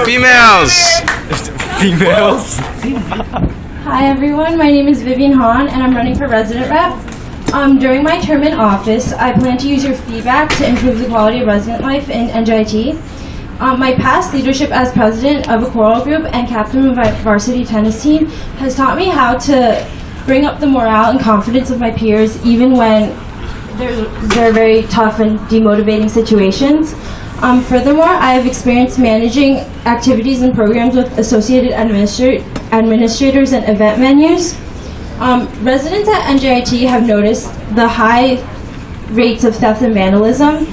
Females! Females? Hi everyone, my name is Vivian Hahn and I'm running for resident rep. During my term in office, I plan to use your feedback to improve the quality of resident life in NJIT. My past leadership as president of a choral group and captain of my varsity tennis team has taught me how to bring up the morale and confidence of my peers even when they're very tough and demotivating situations. Furthermore, I have experience managing activities and programs with associated administrators and event menus. Residents at NJIT have noticed the high rates of theft and vandalism.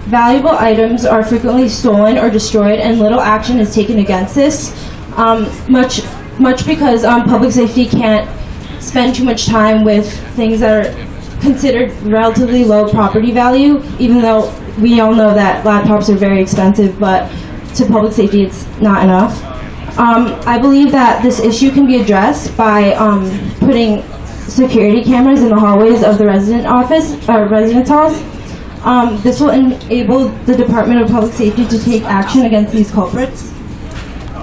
Valuable items are frequently stolen or destroyed, and little action is taken against this, much because public safety can't spend too much time with things that are considered relatively low property value, even though we all know that laptops are very expensive, but to public safety it's not enough. I believe that this issue can be addressed by putting security cameras in the hallways of the residence halls. This will enable the Department of Public Safety to take action against these culprits,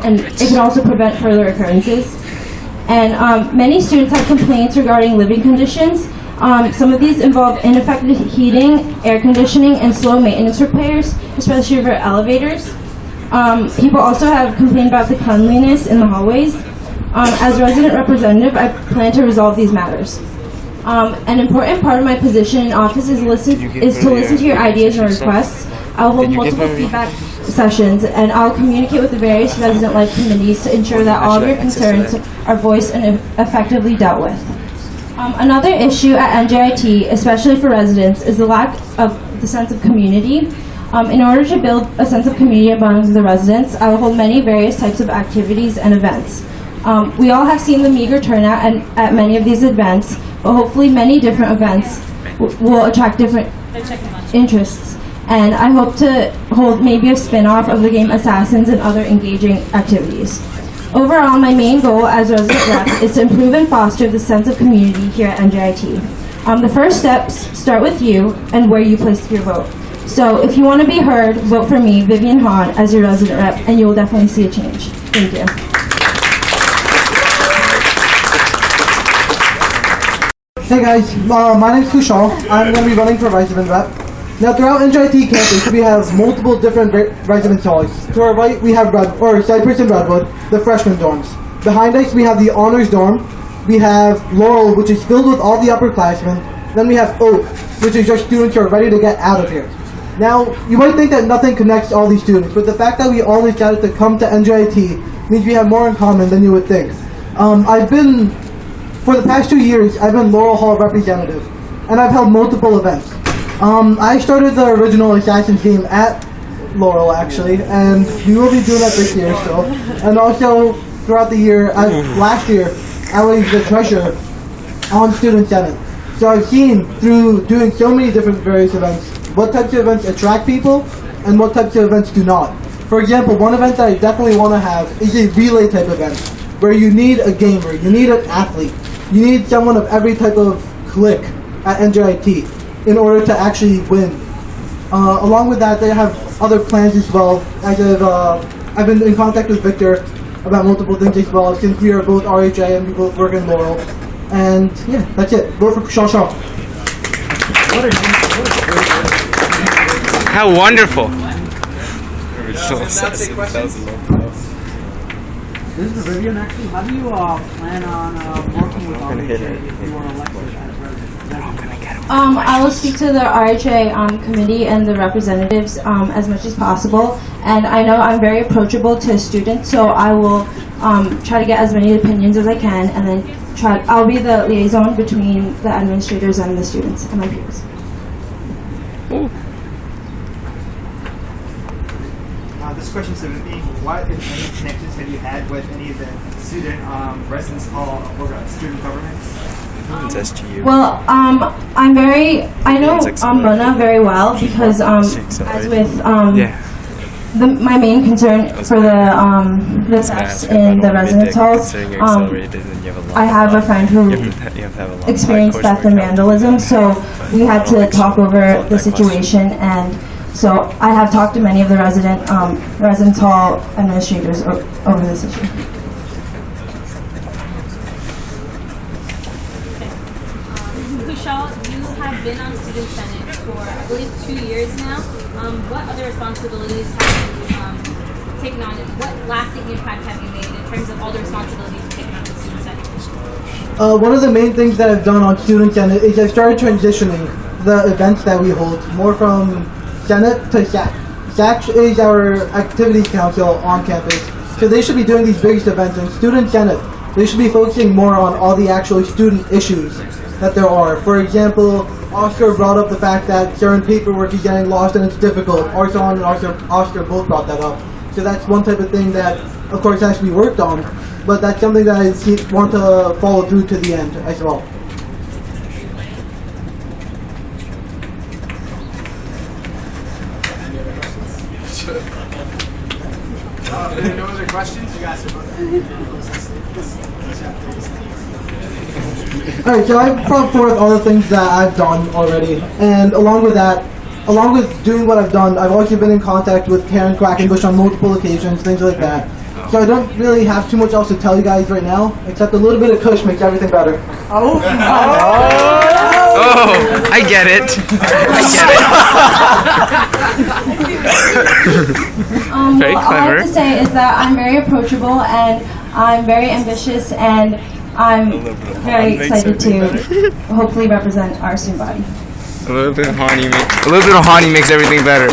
and it can also prevent further occurrences. And many students have complaints regarding living conditions. Some of these involve ineffective heating, air conditioning, and slow maintenance repairs, especially for elevators. People also have complained about the cleanliness in the hallways. As a resident representative, I plan to resolve these matters. An important part of my position in office is to listen to your ideas and requests. I will hold multiple feedback sessions, and I'll communicate with the various resident life committees to ensure that all of your concerns are voiced and effectively dealt with. Another issue at NJIT, especially for residents, is the lack of the sense of community. In order to build a sense of community among the residents, I will hold many various types of activities and events. We all have seen the meager turnout at many of these events, but hopefully many different events will attract different interests. And I hope to hold maybe a spin-off of the game Assassins and other engaging activities. Overall, my main goal as a resident rep is to improve and foster the sense of community here at NJIT. The first steps start with you and where you place your vote. So if you want to be heard, vote for me, Vivian Hahn, as your resident rep, and you will definitely see a change. Thank you. Hey guys, my name is Kushal. I'm going to be running for resident rep. Now throughout NJIT campus, we have multiple different residence halls. To our right, we have Cypress and Redwood, the freshman dorms. Behind us, we have the honors dorm. We have Laurel, which is filled with all the upperclassmen. Then we have Oak, which is just students who are ready to get out of here. Now, you might think that nothing connects all these students, but the fact that we all decided to come to NJIT means we have more in common than you would think. For the past 2 years, I've been Laurel Hall representative, and I've held multiple events. I started the original Assassins game at Laurel, actually, and we will be doing that this year still. And also, throughout the year, last year, I was the treasurer on Student Senate. So I've seen, through doing so many different various events, what types of events attract people, and what types of events do not. For example, one event that I definitely want to have is a relay type event, where you need a gamer, you need an athlete, you need someone of every type of clique at NJIT in order to actually win. Along with that, they have other plans as well. I've been in contact with Victor about multiple things as well, since we are both RHA and we both work in Laurel. And yeah, that's it. Vote for Kushal Shah. How wonderful! This is Vivian. Actually, how do you plan on working with RHA if you are elected as president? I will speak to the RHA committee and the representatives as much as possible. And I know I'm very approachable to students, so I will try to get as many opinions as I can, and then I'll be the liaison between the administrators and the students and my peers. This question is going to be, what, if any, connections have you had with any of the student residence hall or student governments? Well, I know Mona very well because as with my main concern for the thefts in the residence halls, I have a friend who experienced theft and vandalism, so we had to talk over the situation, and So I have talked to many of the residence hall administrators over this issue. Kushal, you have been on Student Senate for, I believe, 2 years now. What other responsibilities have you taken on, and what lasting impact have you made in terms of all the responsibilities you've taken on the Student Senate? One of the main things that I've done on Student Senate is I started transitioning the events that we hold more from Senate to SAC. SAC is our activities council on campus, so they should be doing these biggest events. And Student Senate, they should be focusing more on all the actual student issues that there are. For example, Oscar brought up the fact that certain paperwork is getting lost and it's difficult. Arson and Oscar both brought that up. So that's one type of thing that, of course, has to be worked on. But that's something that I want to follow through to the end as well. No other questions? You guys Alright, so I've brought forth all the things that I've done already, and along with that, along with doing what I've done, I've also been in contact with Karen Quackenbush on multiple occasions, things like that. So I don't really have too much else to tell you guys right now, except a little bit of Kush makes everything better. Oh, I get it. Very All I clever. have to say is that I'm very approachable and I'm very ambitious and I'm very excited to hopefully represent our student body. A little bit of honey makes everything better.